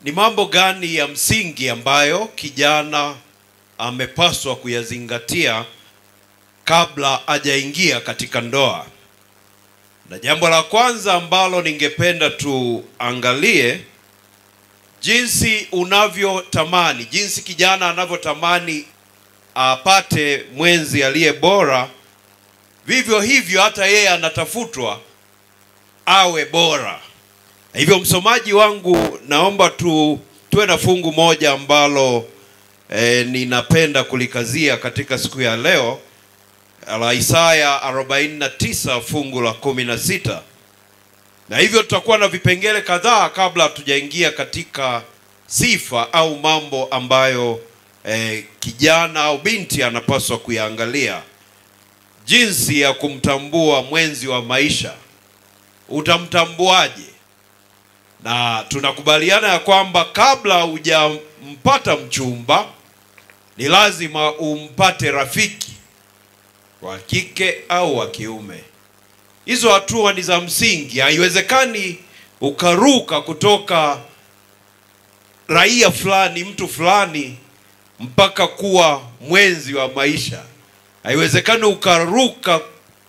Ni mambo gani ya msingi ambayo kijana amepaswa kuyazingatia kabla hajaingia katika ndoa? Na jambo la kwanza ambalo ningependa tuangalie, jinsi unavyotamani, jinsi kijana anavyotamani apate mwenzi aliye bora, vivyo hivyo hata yeye anatafutwa awe bora. Hivyo msomaji wangu, naomba tuwe na fungu moja ambalo ninapenda kulikazia katika siku ya leo, la Isaya 49 fungu la 16. Na hivyo tutakuwa na vipengele kadhaa kabla hatujaingia katika sifa au mambo ambayo kijana au binti anapaswa kuyaangalia. Jinsi ya kumtambua mwenzi wa maisha. Utamtambuaje? Na tunakubaliana ya kwamba kabla hujampata mchumba ni lazima umpate rafiki wa kike au wa kiume. Hizo hatua ni za msingi. Haiwezekani ukaruka kutoka raia fulani, mtu fulani, mpaka kuwa mwenzi wa maisha. Haiwezekani ukaruka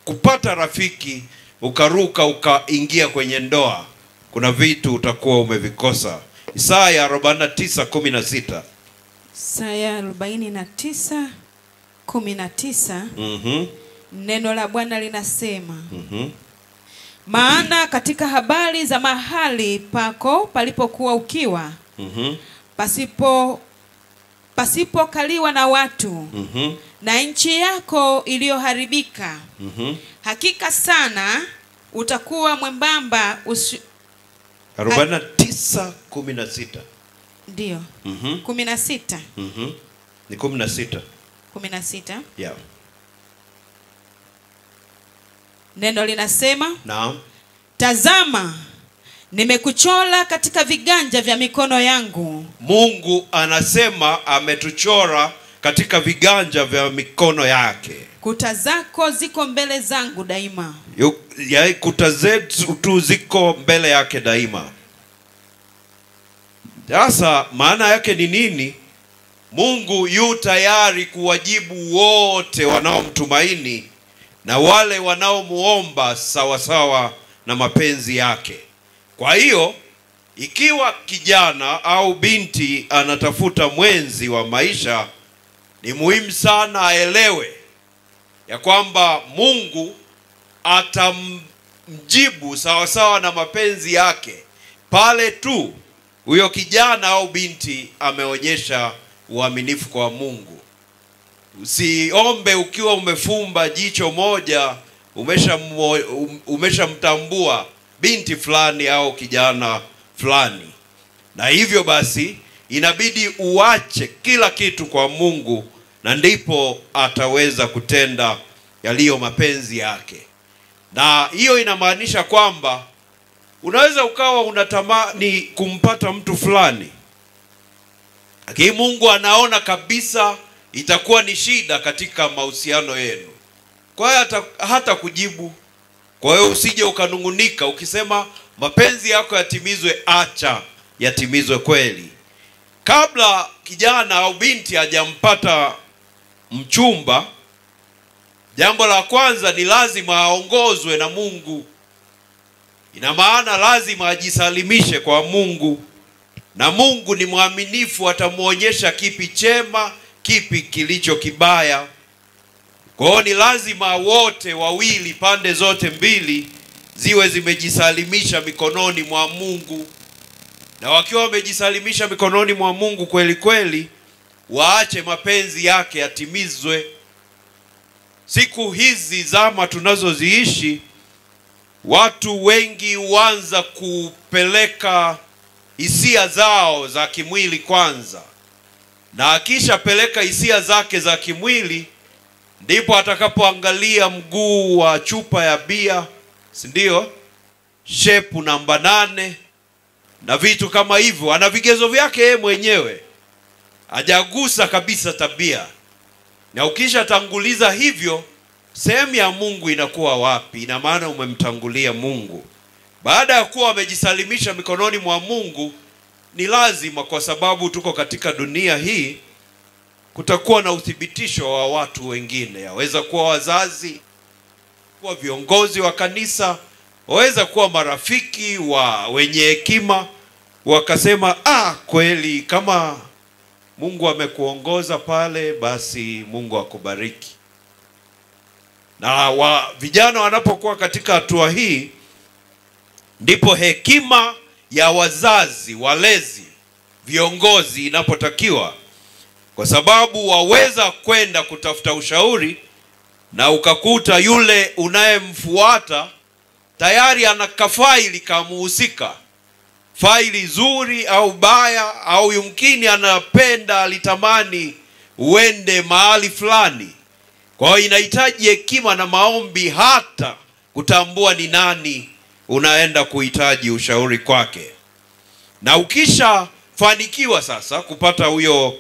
kupata rafiki, ukaruka ukaingia kwenye ndoa. Kuna vitu utakuwa umevikosa. Isaya 49:16. Isaya 49:19. Neno la Bwana linasema, maana katika habari za mahali pako palipokuwa ukiwa, pasipokaliwa na watu, na nchi yako iliyoharibika, hakika sana utakuwa mwembamba 49:16. Ndio. 16. Ni 16. 16. Yeah. Neno linasema, naam, tazama nimekuchora katika viganja vya mikono yangu. Mungu anasema ametuchora katika viganja vya mikono yake. Kuta zako ziko mbele zangu daima. Kuta zetu ziko mbele yake daima. Sasa maana yake ni nini? Mungu yu tayari kuwajibu wote wanaomtumaini na wale wanaomuomba sawa sawa na mapenzi yake. Kwa hiyo ikiwa kijana au binti anatafuta mwenzi wa maisha, ni muhimu sana aelewe ya kwamba Mungu atamjibu sawa sawa na mapenzi yake pale tu huyo kijana au binti ameonyesha uaminifu kwa Mungu. Usiombe ukiwa umefumba jicho moja, umeshamtambua binti fulani au kijana fulani. Na hivyo basi inabidi uache kila kitu kwa Mungu, na ndipo ataweza kutenda yaliyo mapenzi yake. Na hiyo inamaanisha kwamba unaweza ukawa unatamani kumpata mtu fulani, lakini Mungu anaona kabisa itakuwa ni shida katika mahusiano yenu. Kwa hiyo hata kujibu. Kwa hiyo usije ukanungunika ukisema mapenzi yako yatimizwe. Acha yatimizwe kweli. Kabla kijana au binti hajampata mchumba, jambo la kwanza ni lazima aongozwe na Mungu. Ina maana lazima ajisalimishe kwa Mungu, na Mungu ni mwaminifu, atamuonyesha kipi chema, kipi kilicho kibaya. Kwa hiyo ni lazima wote wawili, pande zote mbili, ziwe zimejisalimisha mikononi mwa Mungu. Na wakiwa wamejisalimisha mikononi mwa Mungu kweli kweli, waache mapenzi yake yatimizwe. Siku hizi zama tunazoziishi, watu wengi huanza kupeleka hisia zao za kimwili kwanza, na akishapeleka hisia zake za kimwili, ndipo atakapoangalia mguu wa chupa ya bia, si ndio, shepu namba 8 na vitu kama hivyo. Ana vigezo vyake yeye mwenyewe, hajagusa kabisa tabia. Na ukisha tanguliza hivyo, sehemu ya Mungu inakuwa wapi? Ina maana umemtangulia Mungu. Baada ya kuwa wamejisalimisha mikononi mwa Mungu, ni lazima, kwa sababu tuko katika dunia hii, kutakuwa na uthibitisho wa watu wengine. Yaweza kuwa wazazi, kuwa viongozi wa kanisa, waweza kuwa marafiki wa wenye hekima, wakasema kweli kama Mungu amekuongoza pale, basi Mungu akubariki. Na vijana wanapokuwa katika hatua hii, ndipo hekima ya wazazi, walezi, viongozi inapotakiwa, kwa sababu waweza kwenda kutafuta ushauri na ukakuta yule unayemfuata tayari ana kafaili kamuhusika, faili zuri au baya, au yumkini anapenda, alitamani uende mahali fulani. Kwa hiyo inahitaji hekima na maombi hata kutambua ni nani unaenda kuhitaji ushauri kwake. Na ukisha fanikiwa sasa kupata huyo,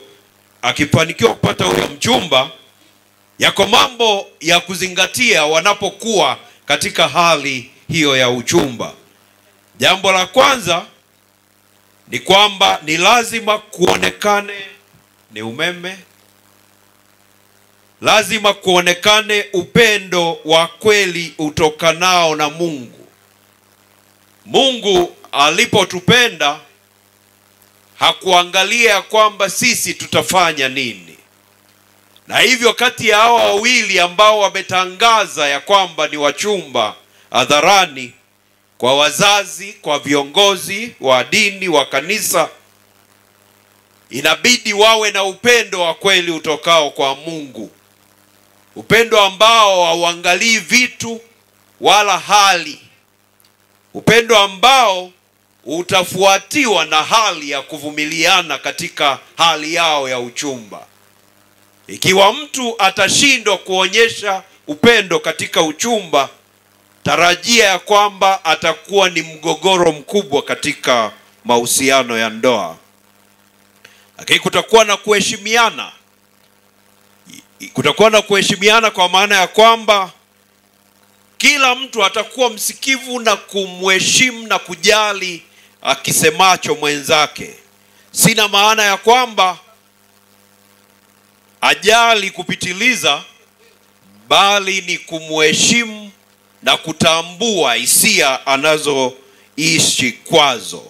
akifanikiwa kupata huyo mchumba, yako mambo ya kuzingatia wanapokuwa katika hali hiyo ya uchumba. Jambo la kwanza ni kwamba ni lazima kuonekane ni umeme, lazima kuonekane upendo wa kweli utokanao na Mungu. Mungu alipotupenda hakuangalia kwamba sisi tutafanya nini. Na hivyo kati ya hao wawili ambao wametangaza ya kwamba ni wachumba hadharani, kwa wazazi, kwa viongozi wa dini, wa kanisa, inabidi wawe na upendo wa kweli utokao kwa Mungu. Upendo ambao hauangalii vitu wala hali. Upendo ambao utafuatiwa na hali ya kuvumiliana katika hali yao ya uchumba. Ikiwa mtu atashindwa kuonyesha upendo katika uchumba, tarajia ya kwamba atakuwa ni mgogoro mkubwa katika mahusiano ya ndoa. Lakini kutakuwa na kuheshimiana. Kutakuwa na kuheshimiana kwa maana ya kwamba kila mtu atakuwa msikivu na kumheshimu na kujali akisemacho mwenzake. Sina maana ya kwamba ajali kupitiliza, bali ni kumheshimu na kutambua hisia anazoishi kwazo.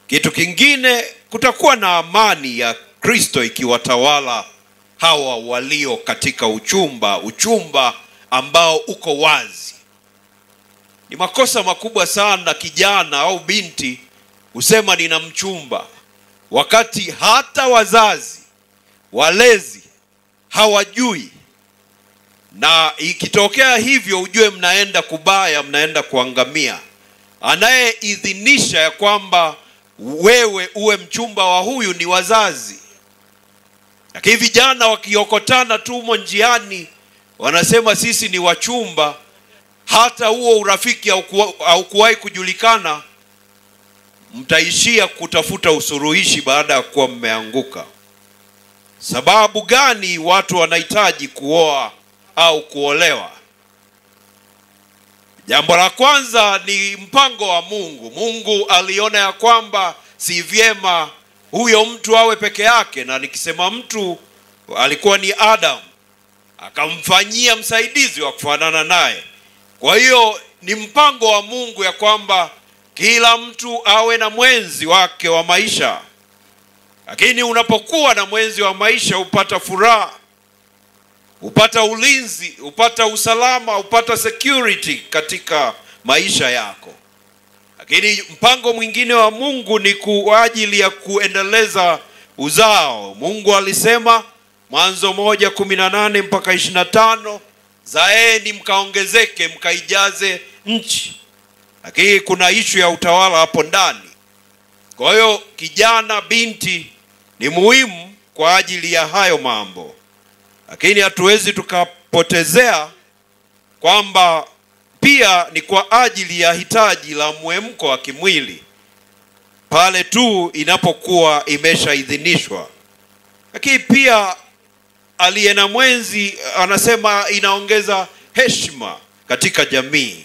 Kitu kingine, kutakuwa na amani ya Kristo ikiwatawala hawa walio katika uchumba ambao uko wazi. Ni makosa makubwa sana kijana au binti kusema nina mchumba, wakati hata wazazi, walezi hawajui. Na ikitokea hivyo, ujue mnaenda kubaya, mnaenda kuangamia. Anayeidhinisha ya kwamba wewe uwe mchumba wa huyu ni wazazi. Lakini vijana wakiokotana tumo njiani wanasema sisi ni wachumba, hata huo urafiki haukuwahi kujulikana, mtaishia kutafuta usuluhishi baada ya kuwa mmeanguka. Sababu gani watu wanahitaji kuoa au kuolewa? Jambo la kwanza ni mpango wa Mungu. Mungu aliona ya kwamba si vyema huyo mtu awe peke yake, na nikisema mtu alikuwa ni Adam, akamfanyia msaidizi wa kufanana naye. Kwa hiyo ni mpango wa Mungu ya kwamba kila mtu awe na mwenzi wake wa maisha. Lakini unapokuwa na mwenzi wa maisha, upata furaha, upata ulinzi, upata usalama, upata security katika maisha yako. Lakini mpango mwingine wa Mungu ni kwa ajili ya kuendeleza uzao. Mungu alisema Mwanzo 1:18 mpaka 25, zaeni mkaongezeke mkaijaze nchi. Lakini kuna ishu ya utawala hapo ndani. Kwa hiyo kijana, binti, ni muhimu kwa ajili ya hayo mambo. Lakini hatuwezi tukapotezea kwamba pia ni kwa ajili ya hitaji la mwemko wa kimwili pale tu inapokuwa imeshaidhinishwa. Lakini pia aliye na mwenzi anasema inaongeza heshima katika jamii.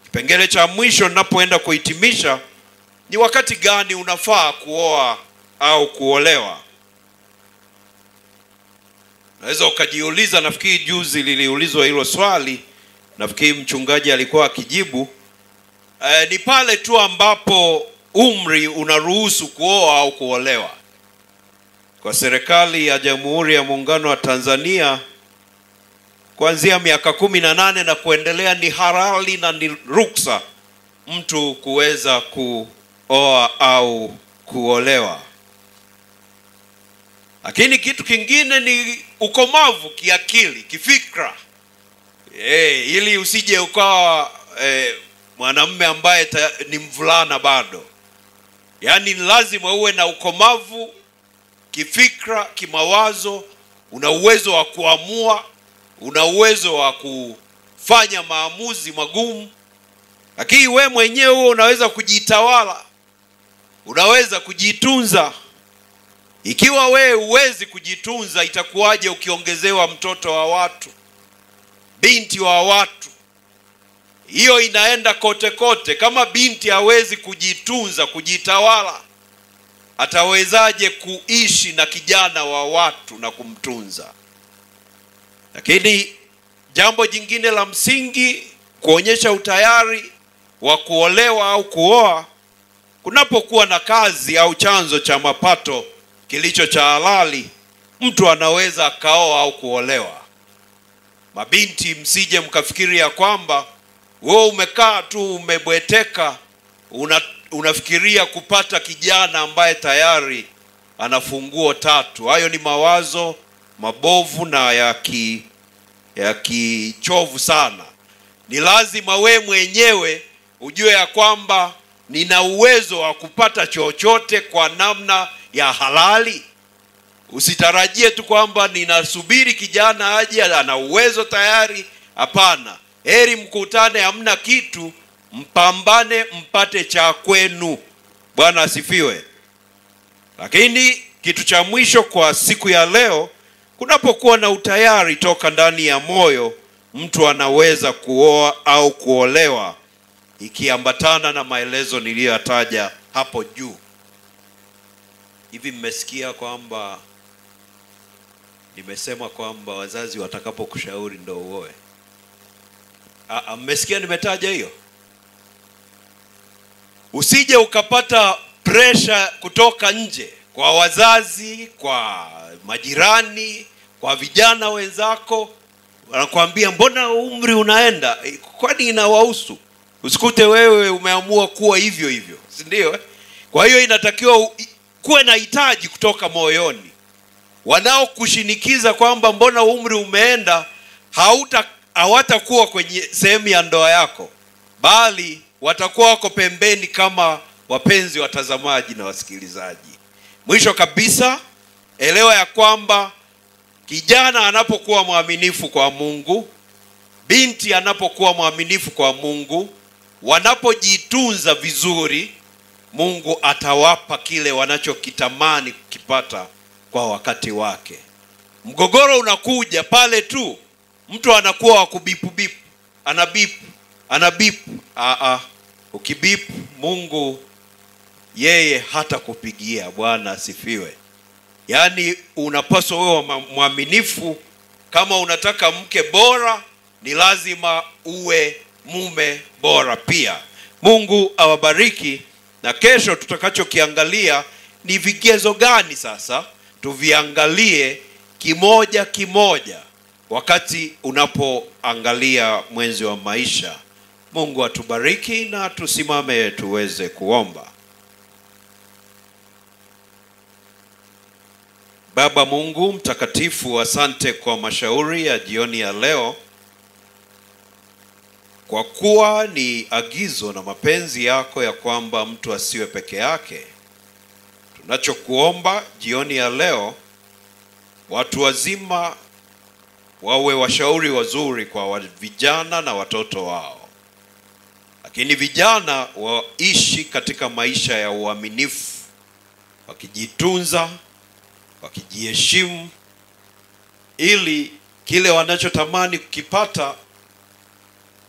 Kipengele cha mwisho ninapoenda kuhitimisha ni wakati gani unafaa kuoa au kuolewa? Naweza ukajiuliza. Nafikiri juzi liliulizwa hilo swali, nafikiri mchungaji alikuwa akijibu. Ni pale tu ambapo umri unaruhusu kuoa au kuolewa. Kwa serikali ya Jamhuri ya Muungano wa Tanzania, kuanzia miaka 18 na kuendelea ni halali na ni ruksa mtu kuweza kuoa au kuolewa. Lakini kitu kingine ni ukomavu kiakili, kifikra. Ili usije ukawa mwanamume ambaye ni mvulana bado. Yaani lazima uwe na ukomavu kifikra, kimawazo, una uwezo wa kuamua, una uwezo wa kufanya maamuzi magumu. Lakini wewe mwenyewe unaweza kujitawala, unaweza kujitunza. Ikiwa wewe huwezi kujitunza, itakuwaje ukiongezewa mtoto wa watu, binti wa watu? Hiyo inaenda kote kote. Kama binti hawezi kujitunza, kujitawala, atawezaje kuishi na kijana wa watu na kumtunza? Lakini jambo jingine la msingi, kuonyesha utayari wa kuolewa au kuoa, kunapokuwa na kazi au chanzo cha mapato kilicho cha halali, mtu anaweza akaoa au kuolewa. Mabinti, msije mkafikiri ya kwamba wewe umekaa tu umebweteka, unafikiria kupata kijana ambaye tayari ana funguo tatu. Hayo ni mawazo mabovu na ya kichovu sana. Ni lazima we mwenyewe ujue ya kwamba nina uwezo wa kupata chochote kwa namna ya halali. Usitarajie tu kwamba ninasubiri kijana aje ana uwezo tayari. Hapana. Heri mkutane hamna kitu, mpambane mpate cha kwenu. Bwana asifiwe. Lakini kitu cha mwisho kwa siku ya leo, kunapokuwa na utayari toka ndani ya moyo, mtu anaweza kuoa au kuolewa, ikiambatana na maelezo niliyotaja hapo juu. Hivi mmesikia kwamba nimesema kwamba wazazi watakapokushauri ndio uoe? Mmesikia nimetaja hiyo? Usije ukapata pressure kutoka nje, kwa wazazi, kwa majirani, kwa vijana wenzako. Wanakuambia mbona umri unaenda? Kwani inawahusu? Usikute wewe umeamua kuwa hivyo hivyo, si ndio? Kwa hiyo inatakiwa kuwe na hitaji kutoka moyoni. Wanaokushinikiza kwamba mbona umri umeenda, hawatakuwa kwenye sehemu ya ndoa yako, bali watakuwa wako pembeni kama wapenzi watazamaji na wasikilizaji. Mwisho kabisa, elewa ya kwamba kijana anapokuwa mwaminifu kwa Mungu, binti anapokuwa mwaminifu kwa Mungu, wanapojitunza vizuri, Mungu atawapa kile wanachokitamani kukipata kwa wakati wake. Mgogoro unakuja pale tu mtu anakuwa wa kubipu, anabipu. Ukibipu, Mungu yeye hata kupigia. Bwana asifiwe. Yaani unapaswa wewe mwaminifu. Kama unataka mke bora, ni lazima uwe mume bora pia. Mungu awabariki. Na kesho tutakachokiangalia ni vigezo gani sasa, tuviangalie kimoja kimoja wakati unapoangalia mwenzi wa maisha. Mungu atubariki na tusimame tuweze kuomba. Baba Mungu mtakatifu, asante kwa mashauri ya jioni ya leo, kwa kuwa ni agizo na mapenzi yako ya kwamba mtu asiwe peke yake. Tunachokuomba jioni ya leo, watu wazima wawe washauri wazuri kwa vijana na watoto wao. Lakini vijana waishi katika maisha ya uaminifu, wakijitunza, wakijiheshimu, ili kile wanachotamani kukipata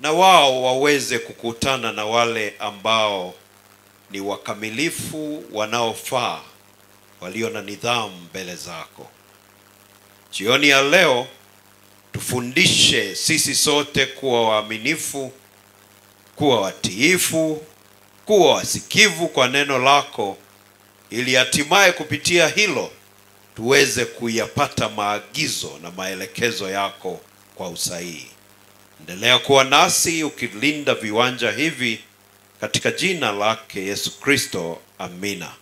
na wao waweze kukutana na wale ambao ni wakamilifu, wanaofaa, walio na nidhamu mbele zako. Jioni ya leo tufundishe sisi sote kuwa waaminifu, kuwa watiifu, kuwa wasikivu kwa neno lako, ili hatimaye kupitia hilo tuweze kuyapata maagizo na maelekezo yako kwa usahihi. Endelea kuwa nasi ukilinda viwanja hivi, katika jina lake Yesu Kristo, amina.